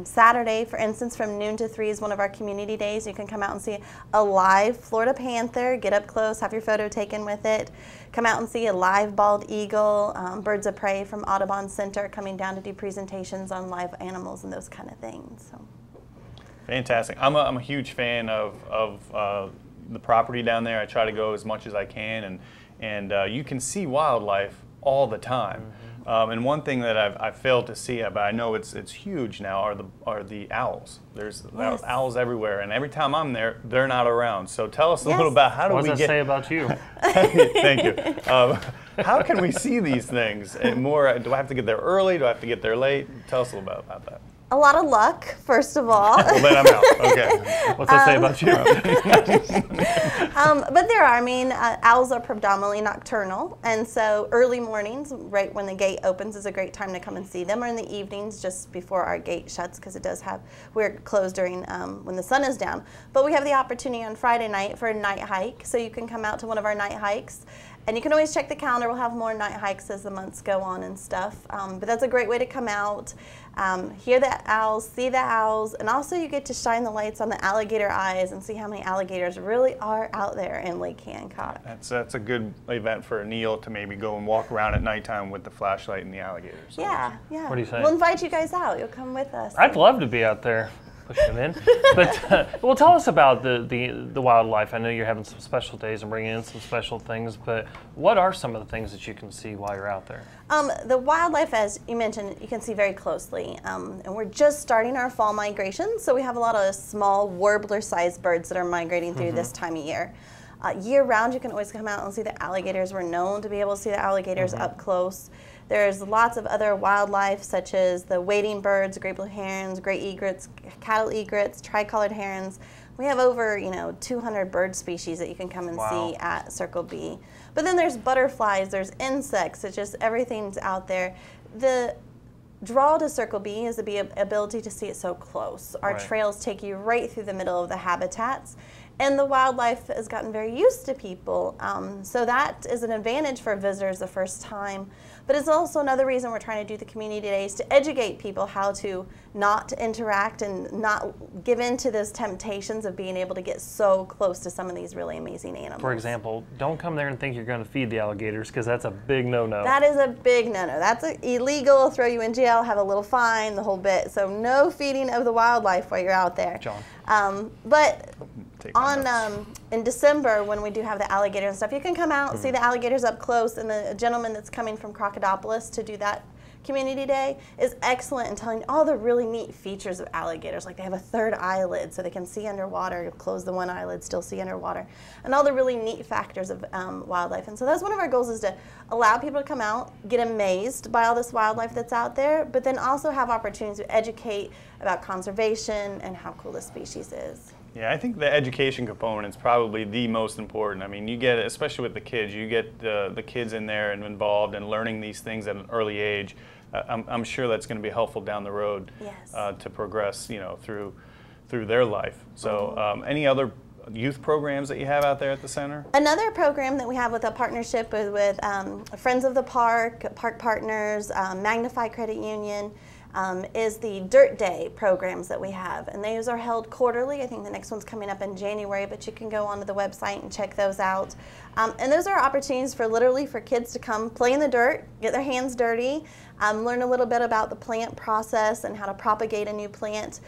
Saturday, for instance, from noon to 3 is one of our community days. You can come out and see a live Florida panther, get up close, have your photo taken with it. Come out and see a live bald eagle, birds of prey from Audubon Center coming down to do presentations on live animals and those kind of things. So. Fantastic. I'm a huge fan of the property down there. I try to go as much as I can, and you can see wildlife all the time. And one thing that I've failed to see, but I know it's huge now, are the owls. There's owls everywhere, and every time I'm there, they're not around. So tell us a little about how do we get. What does that say about you? Thank you. How can we see these things? And more, do I have to get there early? Do I have to get there late? Tell us a little bit about that. A lot of luck, first of all. Well, then I'm out. Okay. What's that say about you? But there are, owls are predominantly nocturnal, and so early mornings, right when the gate opens, is a great time to come and see them, or in the evenings just before our gate shuts, because we're closed during when the sun is down. But we have the opportunity on Friday night for a night hike, so you can come out to one of our night hikes. And you can always check the calendar. We'll have more night hikes as the months go on and stuff. But that's a great way to come out, hear the owls, see the owls, and also you get to shine the lights on the alligator eyes and see how many alligators really are out there in Lake Hancock. That's a good event for Neil to maybe go and walk around at nighttime with the flashlight and the alligators. Yeah. What do you say? We'll invite you guys out. You'll come with us. I'd love to be out there. Push them in. But well, tell us about the wildlife. I know you're having some special days and bringing in some special things, but what are some of the things that you can see while you're out there? The wildlife, as you mentioned, you can see very closely. And we're just starting our fall migration, so we have a lot of small warbler-sized birds that are migrating through this time of year. Year-round, you can always come out and see the alligators. We're known to be able to see the alligators up close. There's lots of other wildlife, such as the wading birds, great blue herons, gray egrets, cattle egrets, tricolored herons. We have over 200 bird species that you can come and see at Circle B. But then there's butterflies, there's insects, it's just everything's out there. The draw to Circle B is the ability to see it so close. Our trails take you right through the middle of the habitats. And the wildlife has gotten very used to people, so that is an advantage for visitors the first time. But it's also another reason we're trying to do the community days, to educate people how to not interact and not give in to those temptations of being able to get so close to some of these really amazing animals. For example, don't come there and think you're going to feed the alligators, because that's a big no-no. That is a big no-no. That's illegal, throw you in jail, have a little fine, the whole bit. So no feeding of the wildlife while you're out there. John. But in December, when we do have the alligators and stuff, you can come out and see the alligators up close, and the gentleman that's coming from Crocodilopolis to do that community day is excellent in telling all the really neat features of alligators. Like they have a third eyelid so they can see underwater, close the one eyelid, still see underwater, and all the really neat factors of wildlife. And so that's one of our goals, is to allow people to come out, get amazed by all this wildlife that's out there, but then also have opportunities to educate about conservation and how cool the species is. Yeah, I think the education component is probably the most important. I mean, you get, especially with the kids, you get the kids in there and involved and learning these things at an early age. I'm sure that's going to be helpful down the road to progress, through their life. So, any other youth programs that you have out there at the center? Another program that we have with a partnership with Friends of the Park, Park Partners, Magnify Credit Union, is the Dirt Day programs that we have. And those are held quarterly. I think the next one's coming up in January, but you can go onto the website and check those out. And those are opportunities for kids to come play in the dirt, get their hands dirty, learn a little bit about the plant process and how to propagate a new plant.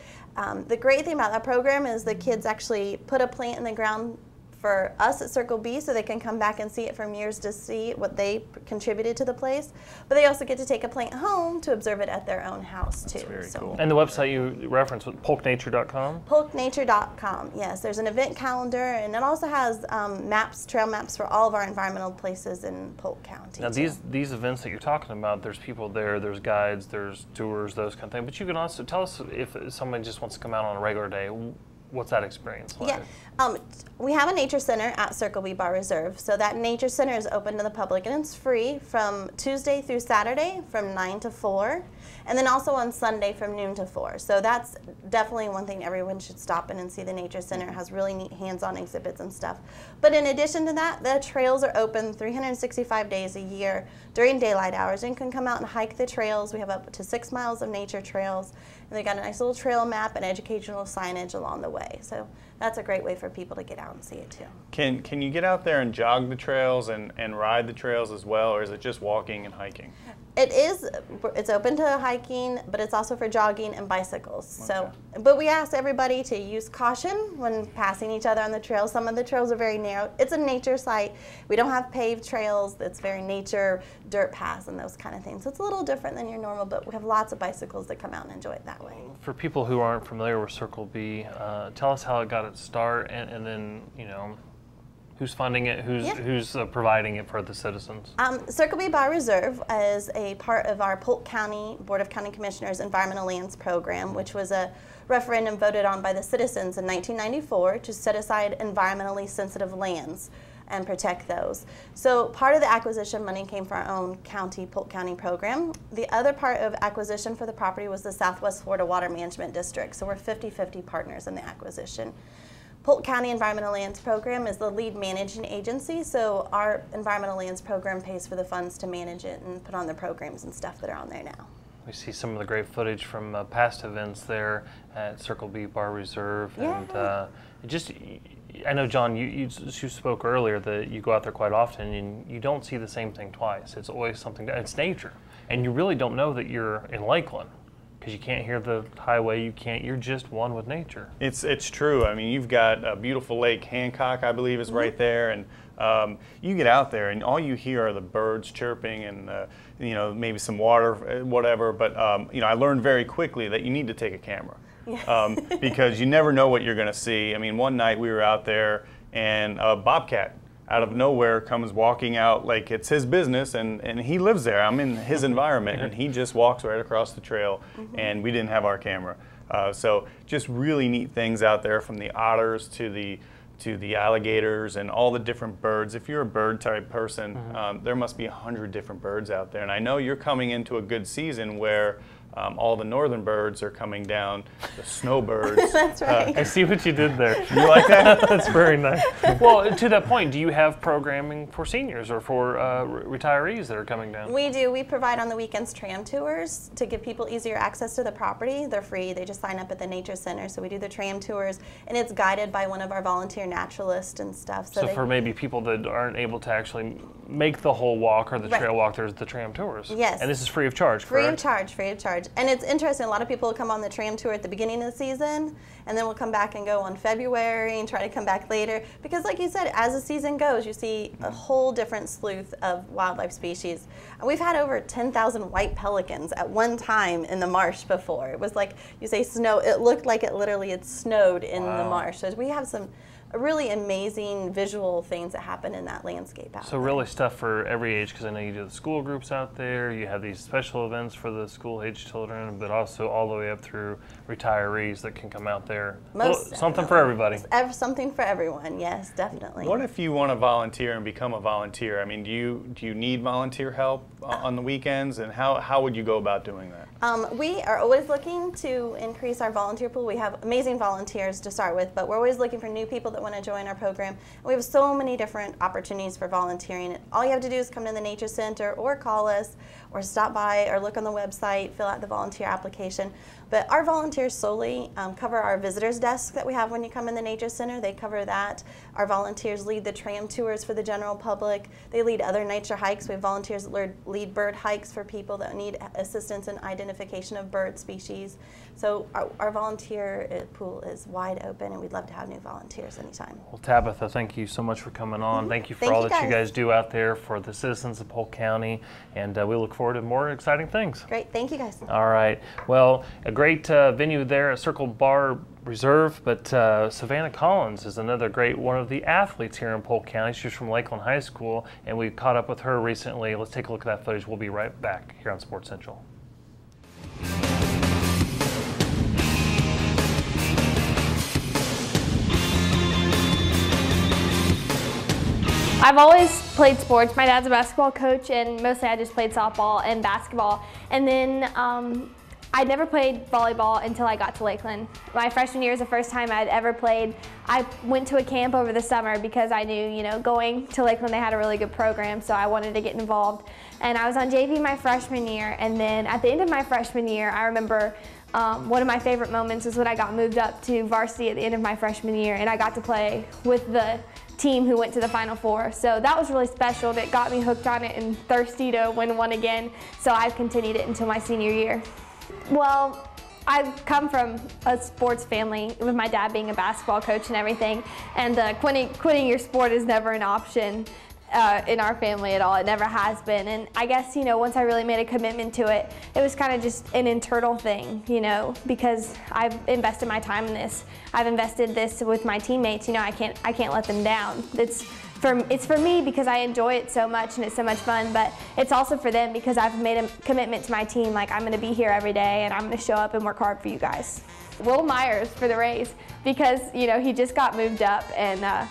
The great thing about that program is the kids actually put a plant in the ground for us at Circle B, so they can come back and see it from years to see what they contributed to the place. But they also get to take a plant home to observe it at their own house too. That's very cool. And the website you referenced was polknature.com? Polknature.com, yes. There's an event calendar, and it also has maps, trail maps for all of our environmental places in Polk County. Now these events that you're talking about, there's people there, there's guides, there's tours, those kind of things. But you can also tell us if somebody just wants to come out on a regular day, what's that experience like? Yeah, we have a nature center at Circle B Bar Reserve. So that nature center is open to the public, and it's free from Tuesday through Saturday from 9 to 4, and then also on Sunday from noon to 4. So that's definitely one thing everyone should stop in and see. The nature center. It has really neat hands-on exhibits and stuff. But in addition to that, the trails are open 365 days a year during daylight hours, and you can come out and hike the trails. We have up to 6 miles of nature trails, and they got a nice little trail map and educational signage along the way. So that's a great way for people to get out and see it too. Can you get out there and jog the trails and ride the trails as well, or is it just walking and hiking? It's open to hiking, but it's also for jogging and bicycles. Okay. So, but we ask everybody to use caution when passing each other on the trails. Some of the trails are very narrow. It's a nature site. We don't have paved trails. It's very nature, dirt paths and those kind of things. So it's a little different than your normal, but we have lots of bicycles that come out and enjoy it that way. For people who aren't familiar with Circle B, tell us how it got its start, and then, you know, who's funding it? Who's providing it for the citizens? Circle B Bar Reserve is a part of our Polk County Board of County Commissioners Environmental Lands Program, which was a referendum voted on by the citizens in 1994 to set aside environmentally sensitive lands and protect those. So part of the acquisition money came from our own county, Polk County program. The other part of acquisition for the property was the Southwest Florida Water Management District. So we're 50-50 partners in the acquisition. Polk County Environmental Lands Program is the lead managing agency, so our Environmental Lands Program pays for the funds to manage it and put on the programs and stuff that are on there now. We see some of the great footage from past events there at Circle B Bar Reserve, and I know, John, you spoke earlier that you go out there quite often and you don't see the same thing twice. It's always something, it's nature, and you really don't know that you're in Lakeland. Because you can't hear the highway, you're just one with nature. It's true. I mean, you've got a beautiful lake, Hancock, I believe, is right there, and you get out there and all you hear are the birds chirping and you know, maybe some water, whatever. But you know, I learned very quickly that you need to take a camera because you never know what you're going to see. I mean, one night we were out there and a bobcat out of nowhere comes walking out like it's his business, and he lives there. I'm in his environment, and he just walks right across the trail, and we didn't have our camera. So just really neat things out there, from the otters to the alligators and all the different birds. If you're a bird type person, there must be 100 different birds out there. And I know you're coming into a good season where all the northern birds are coming down, the snowbirds. That's right. I see what you did there. You like that? That's very nice. Well, to that point, do you have programming for seniors or for retirees that are coming down? We do. We provide on the weekends tram tours to give people easier access to the property. They're free. They just sign up at the Nature Center. So we do the tram tours, and it's guided by one of our volunteer naturalists and stuff. So for maybe people that aren't able to actually make the whole walk or the trail walk, there's the tram tours. Yes. And this is free of charge, correct? Free of charge, free of charge. And it's interesting, a lot of people come on the tram tour at the beginning of the season, and then we'll come back and go on February and try to come back later. Because like you said, as the season goes, you see a whole different sleuth of wildlife species. And we've had over 10,000 white pelicans at one time in the marsh before. It was like, you say snow, it looked like it literally had snowed in the marsh. So we have some really amazing visual things that happen in that landscape out there. So really stuff for every age, because I know you do the school groups out there, you have these special events for the school-age children, but also all the way up through retirees that can come out there. Something for everybody. Something for everyone, yes, definitely. What if you want to volunteer and become a volunteer? I mean, do you need volunteer help on the weekends, and how would you go about doing that? We are always looking to increase our volunteer pool. We have amazing volunteers to start with, but we're always looking for new people that want to join our program. And we have so many different opportunities for volunteering. All you have to do is come to the Nature Center or call us or stop by or look on the website, fill out the volunteer application. But our volunteers solely cover our visitors desk that we have when you come in the Nature Center. They cover that. Our volunteers lead the tram tours for the general public. They lead other nature hikes. We have volunteers that lead bird hikes for people that need assistance in identification of bird species. So our volunteer pool is wide open, and we'd love to have new volunteers anytime. Well, Tabitha, thank you so much for coming on. Thank you for all that you guys do out there for the citizens of Polk County, and we look forward to more exciting things. Great, thank you guys. All right, well, a great venue there at Circle Bar Reserve, but Savanna Collins is another great one of the athletes here in Polk County. She's from Lakeland High School, and we caught up with her recently. Let's take a look at that footage. We'll be right back here on Sports Central. I've always played sports. My dad's a basketball coach, and mostly I just played softball and basketball. And then I never played volleyball until I got to Lakeland. My freshman year was the first time I'd ever played. I went to a camp over the summer because I knew, you know, going to Lakeland they had a really good program, so I wanted to get involved. And I was on JV my freshman year, and then at the end of my freshman year, I remember one of my favorite moments was when I got moved up to varsity at the end of my freshman year, and I got to play with the team who went to the Final Four. So that was really special. It got me hooked on it and thirsty to win one again. So I've continued it until my senior year. Well, I come from a sports family with my dad being a basketball coach and everything. And quitting your sport is never an option in our family at all. It never has been. And I guess, you know, once I really made a commitment to it, it was kind of just an internal thing, you know, because I've invested my time in this. I've invested this with my teammates. You know, I can't let them down. It's for me because I enjoy it so much and it's so much fun, but it's also for them because I've made a commitment to my team. Like, I'm going to be here every day and I'm going to show up and work hard for you guys. Will Myers for the Rays, because, you know, he just got moved up, and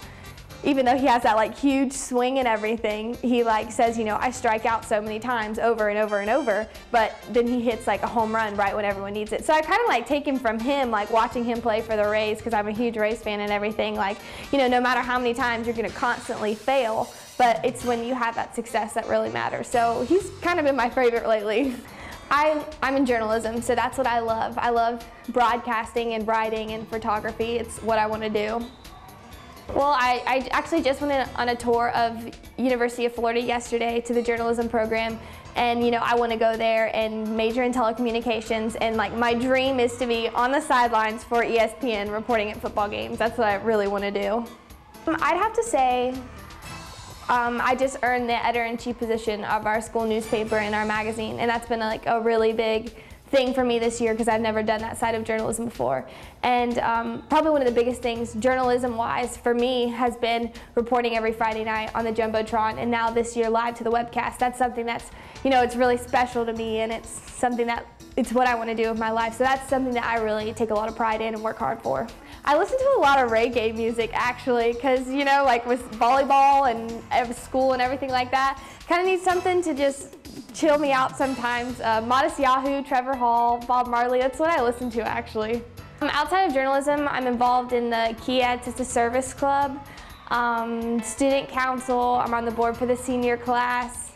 even though he has that like huge swing and everything, he like says, you know, I strike out so many times over and over and over, but then he hits like a home run right when everyone needs it. So I kind of like take him from him, like watching him play for the Rays, because I'm a huge Rays fan and everything. Like, you know, no matter how many times you're going to constantly fail, but it's when you have that success that really matters. So he's kind of been my favorite lately. I'm in journalism, so that's what I love. I love broadcasting and writing and photography. It's what I want to do. Well, I actually just went on a tour of University of Florida yesterday to the journalism program, and you know, I want to go there and major in telecommunications, and like my dream is to be on the sidelines for ESPN reporting at football games. That's what I really want to do. I'd have to say I just earned the editor-in-chief position of our school newspaper and our magazine, and that's been like a really big thing for me this year because I've never done that side of journalism before. And probably one of the biggest things journalism-wise for me has been reporting every Friday night on the Jumbotron, and now this year live to the webcast. That's something that's, you know, it's really special to me, and it's something that, it's what I want to do with my life. So that's something that I really take a lot of pride in and work hard for. I listen to a lot of reggae music actually, because, you know, like with volleyball and school and everything like that, kind of need something to just chill me out sometimes. Modest Yahoo, Trevor Hall, Bob Marley, that's what I listen to actually. Outside of journalism, I'm involved in the Kids, it's a service club, student council, I'm on the board for the senior class,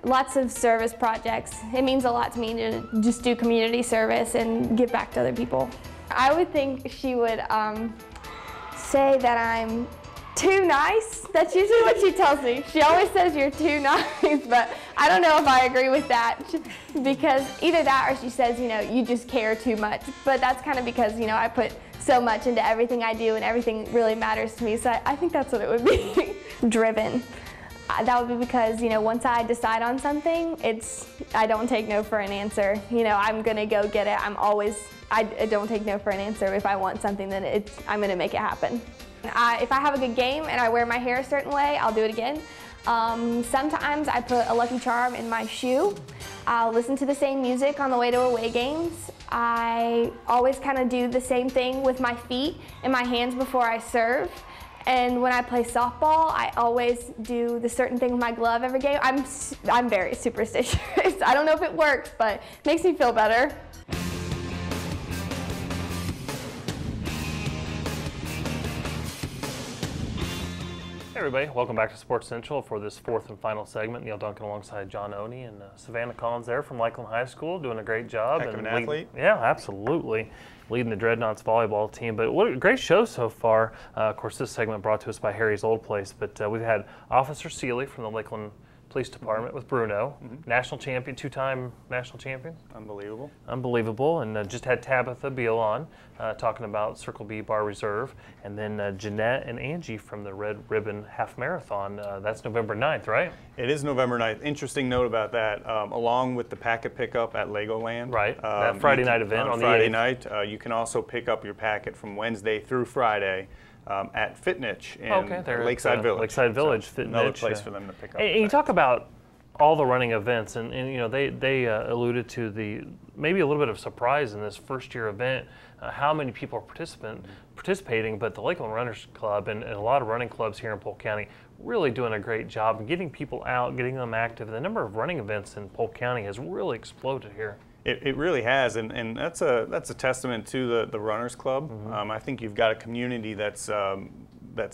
lots of service projects. It means a lot to me to just do community service and give back to other people. I would think she would say that I'm too nice. That's usually what she tells me. She always says you're too nice, but I don't know if I agree with that, because either that or she says, you know, you just care too much. But that's kind of because, you know, I put so much into everything I do and everything really matters to me, so I think that's what it would be. Driven. That would be because, you know, once I decide on something, I don't take no for an answer. You know, I'm gonna go get it. I don't take no for an answer. If I want something, then I'm gonna make it happen. If I have a good game and I wear my hair a certain way, I'll do it again. Sometimes I put a Lucky Charm in my shoe. I'll listen to the same music on the way to away games. I always kind of do the same thing with my feet and my hands before I serve. And when I play softball, I always do the certain thing with my glove every game. I'm very superstitious. I don't know if it works, but it makes me feel better. Hey everybody. Welcome back to Sports Central for this fourth and final segment. Neil Duncan alongside John Oney and Savanna Collins there from Lakeland High School, doing a great job. Heck of an athlete. Yeah, absolutely. Leading the Dreadnoughts volleyball team. But what a great show so far. Of course, this segment brought to us by Harry's Old Place. But we've had Officer Sealey from the Lakeland Police Department with Bruno, national champion, two-time national champion. Unbelievable. Unbelievable. And just had Tabitha Biehl on talking about Circle B Bar Reserve. And then Jeanette and Angie from the Red Ribbon Half Marathon. That's November 9th, right? It is November 9th. Interesting note about that. Along with the packet pickup at Legoland. Right. That Friday night event on the 8th. Friday night, you can also pick up your packet from Wednesday through Friday. At Fitnich in Lakeside Village. Lakeside Village, so Fitnich. Another place for them to pick up. And you talk about all the running events, and you know they alluded to the maybe a little bit of surprise in this first year event, how many people are participating. But the Lakeland Runners Club and a lot of running clubs here in Polk County really doing a great job of getting people out, getting them active. The number of running events in Polk County has really exploded here. It really has, and that's a testament to the Runners Club. I think you've got a community that's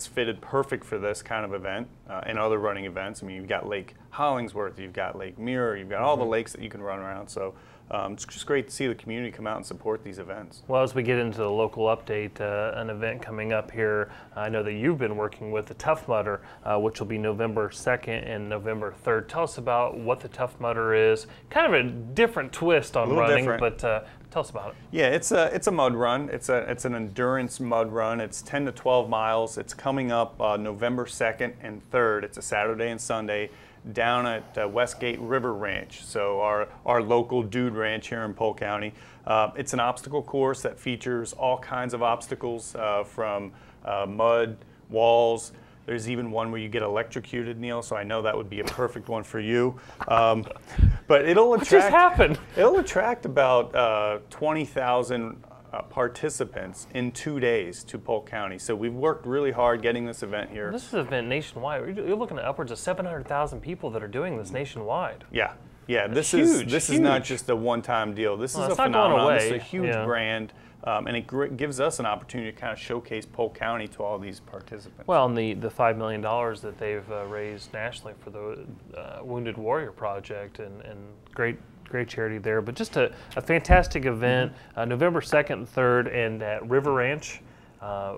fitted perfect for this kind of event and other running events. I mean, you've got Lake Hollingsworth, you've got Lake Mirror, you've got all the lakes that you can run around. So it's just great to see the community come out and support these events. Well, as we get into the local update, an event coming up here, I know that you've been working with the Tough Mudder, which will be November 2nd and November 3rd. Tell us about what the Tough Mudder is. Kind of a different twist on running, but tell us about it. Yeah, it's a mud run. It's an endurance mud run. It's 10 to 12 miles. It's coming up November 2nd and 3rd. It's a Saturday and Sunday down at Westgate River Ranch, so our local dude ranch here in Polk County. It's an obstacle course that features all kinds of obstacles from mud, walls. There's even one where you get electrocuted, Neil, so I know that would be a perfect one for you. But it'll attract, what just happened? It'll attract about 20,000 participants in 2 days to Polk County. So we've worked really hard getting this event here. This is an event nationwide. You're looking at upwards of 700,000 people that are doing this nationwide. Yeah. This huge, is not just a one-time deal. This is a phenomenon. It's a huge brand, and it gives us an opportunity to kind of showcase Polk County to all these participants. Well, and the $5 million that they've raised nationally for the Wounded Warrior Project, and great charity there. But just a fantastic event, November 2nd and 3rd, and at River Ranch.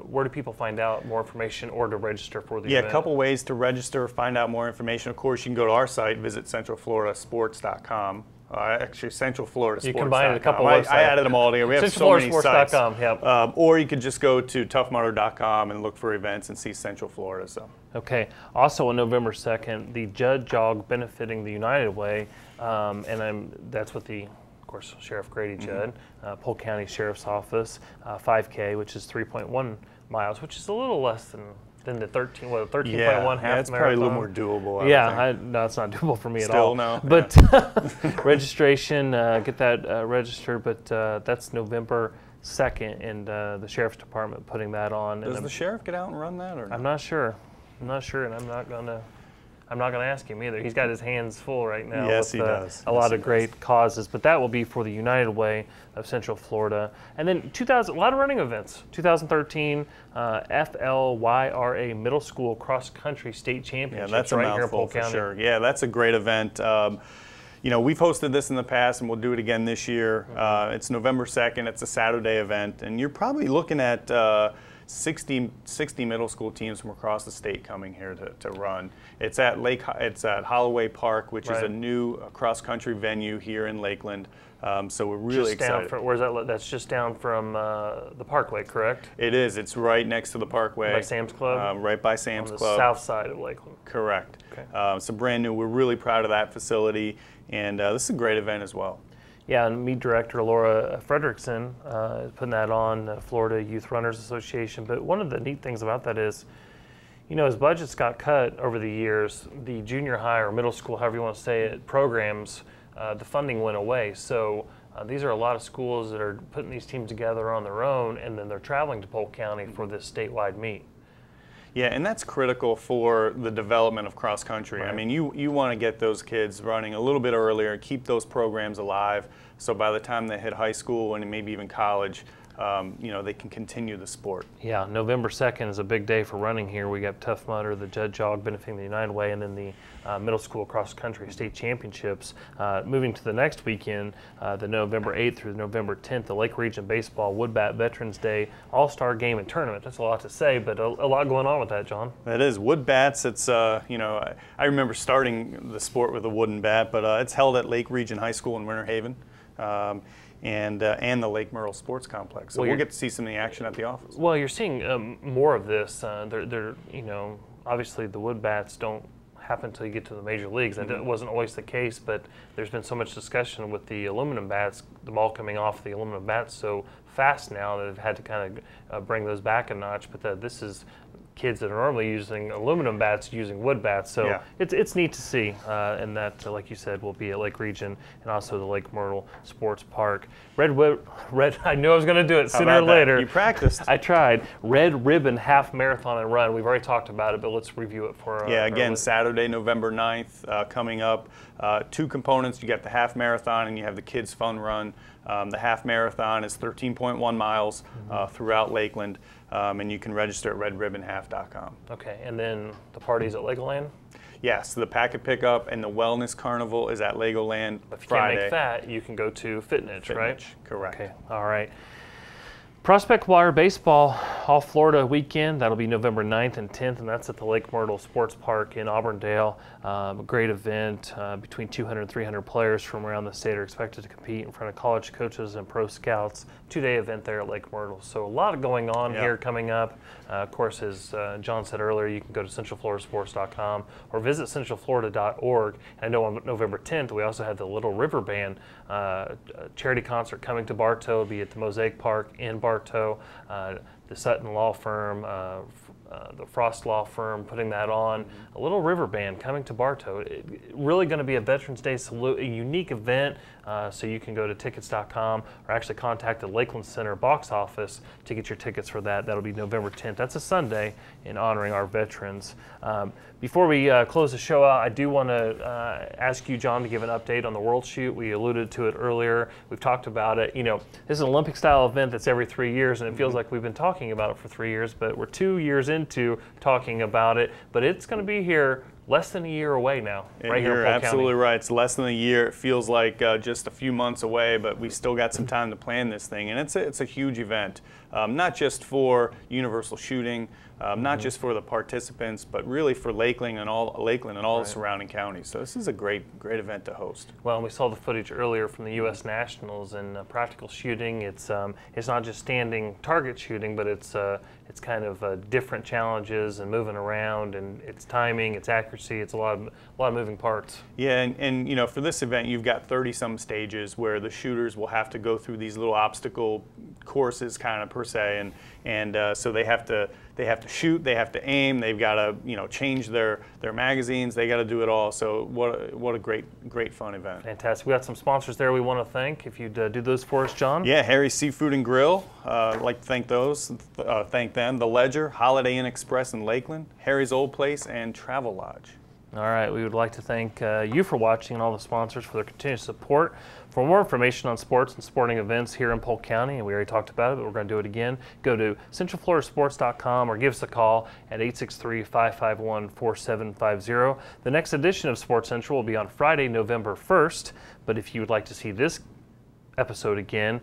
Where do people find out more information or to register for the event? Yeah, a couple ways to register, find out more information. Of course, you can go to our site, visit centralfloridasports.com. Actually, centralfloridasports.com. You combined a couple websites. I added them all together. We have so many sites. Yep. Or you could just go to toughmudder.com and look for events and see Central Florida. So. Okay. Also on November 2nd, the Judd Jog benefiting the United Way, that's with the, of course, Sheriff Grady Judd, Polk County Sheriff's Office, 5K, which is 3.1 miles, which is a little less than the 13.1 half marathon. Yeah, it's probably a little more doable. No, it's not doable for me at Still all. no. But registration, get that registered. But that's November 2nd, and the Sheriff's Department putting that on. Does the sheriff get out and run that, or? I'm not sure. And I'm not gonna ask him either. He's got his hands full right now. Yes, with, he does. A lot of great causes, but that will be for the United Way of Central Florida. And then a lot of running events. 2013 FLYRA Middle School Cross Country State Championship. Yeah, that's a mouthful for sure. Yeah, that's a great event. You know, we've hosted this in the past, and we'll do it again this year. It's November 2nd. It's a Saturday event, and you're probably looking at 60 middle school teams from across the state coming here to run. It's at Holloway Park, which is a new cross-country venue here in Lakeland. So we're really excited. Where's that? That's just down from the Parkway, correct? It is. It's right next to the Parkway. By Sam's Club? Right by Sam's Club. On the south side of Lakeland. Correct. Okay. So brand new. We're really proud of that facility, and this is a great event as well. Yeah, and meet director Laura Frederickson is putting that on, Florida Youth Runners Association. But one of the neat things about that is, you know, as budgets got cut over the years, the junior high or middle school, however you want to say it, programs, the funding went away. So these are a lot of schools that are putting these teams together on their own, and then they're traveling to Polk County for this statewide meet. Yeah, and that's critical for the development of cross country. Right. I mean, you want to get those kids running a little bit earlier, keep those programs alive, so by the time they hit high school and maybe even college, they can continue the sport. Yeah, November 2nd is a big day for running here. We got Tough Mudder, the Judd Jog benefiting the United Way, and then the middle school cross country state championships. Moving to the next weekend, the November 8th through November 10th, the Lake Region Baseball Woodbat Veterans Day All-Star Game and Tournament. That's a lot to say, but a lot going on with that, John. It is. Woodbats, it's, I remember starting the sport with a wooden bat, but it's held at Lake Region High School in Winter Haven. And the Lake Myrtle Sports Complex. So we'll get to see some of the action at the office. Well, you're seeing more of this. They're obviously the wood bats don't happen until you get to the major leagues. That wasn't always the case, but there's been so much discussion with the aluminum bats, the ball coming off the aluminum bats so fast now that they've had to kind of bring those back a notch. But this is kids that are normally using aluminum bats using wood bats, so it's neat to see, and that, like you said, will be at Lake Region and also the Lake Myrtle Sports Park. Red, I knew I was going to do it sooner or later. You practiced. I tried. Red Ribbon Half Marathon and Run. We've already talked about it, but let's review it for again, Saturday, November 9th, coming up. 2 components. You got the half marathon and you have the kids fun run. The half marathon is 13.1 miles throughout Lakeland. And you can register at redribbonhalf.com. Okay, and then the party's at Legoland? Yes, the packet pickup and the wellness carnival is at Legoland If you Friday. can't make that, you can go to Fitness, right? Correct. Okay, all right. Prospect Wire Baseball All Florida weekend, that'll be November 9th and 10th, and that's at the Lake Myrtle Sports Park in Auburndale. A great event. Between 200 and 300 players from around the state are expected to compete in front of college coaches and pro scouts. 2-day event there at Lake Myrtle. So a lot going on here coming up. Of course, as John said earlier, you can go to centralfloridasports.com or visit centralflorida.org. And I know on November 10th, we also have the Little River Band charity concert coming to Bartow. It'll be at the Mosaic Park in Bartow. The Sutton Law Firm, the Frost Law Firm putting that on. A Little River Band coming to Bartow. Really going to be a Veterans Day salute, a unique event. So you can go to tickets.com or actually contact the Lakeland Center box office to get your tickets for that. That'll be November 10th. That's a Sunday in honoring our veterans. Before we close the show out, I do want to ask you, John, to give an update on the World Shoot. We alluded to it earlier. We've talked about it. This is an Olympic-style event that's every 3 years, and it feels like we've been talking about it for 3 years, but we're 2 years into talking about it. But it's going to be here less than a year away now, right here in Polk County. You're absolutely right. It's less than a year. It feels like just a few months away, but we still got some time to plan this thing. And it's a huge event, not just for universal shooting, not just for the participants, but really for Lakeland and all the surrounding counties. So this is a great event to host. Well, and we saw the footage earlier from the U.S. Nationals and practical shooting. It's not just standing target shooting, but it's kind of different challenges and moving around, and it's timing, it's accuracy, it's a lot of moving parts. Yeah, and for this event, you've got 30-some stages where the shooters will have to go through these little obstacle courses, kind of per se, and so they have to shoot, they have to aim, they've got to change their magazines, they got to do it all. So what a great fun event. Fantastic. We got some sponsors there we want to thank. If you'd do those for us, John. Yeah, Harry's Seafood and Grill. I'd like to thank those. Thank them. The Ledger, Holiday Inn Express in Lakeland, Harry's Old Place, and Travel Lodge. All right, we would like to thank you for watching and all the sponsors for their continued support. For more information on sports and sporting events here in Polk County, and we already talked about it, but we're going to do it again, go to centralfloridasports.com or give us a call at 863-551-4750. The next edition of Sports Central will be on Friday, November 1st, but if you would like to see this episode again,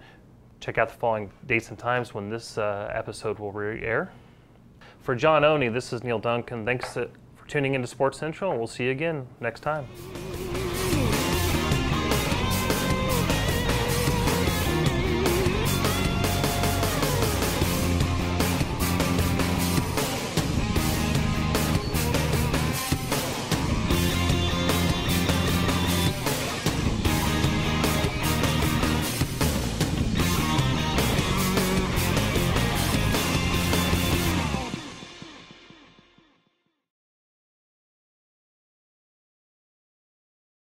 check out the following dates and times when this episode will re-air. For John Oney, this is Neil Duncan. Thanks for tuning into Sports Central, and we'll see you again next time.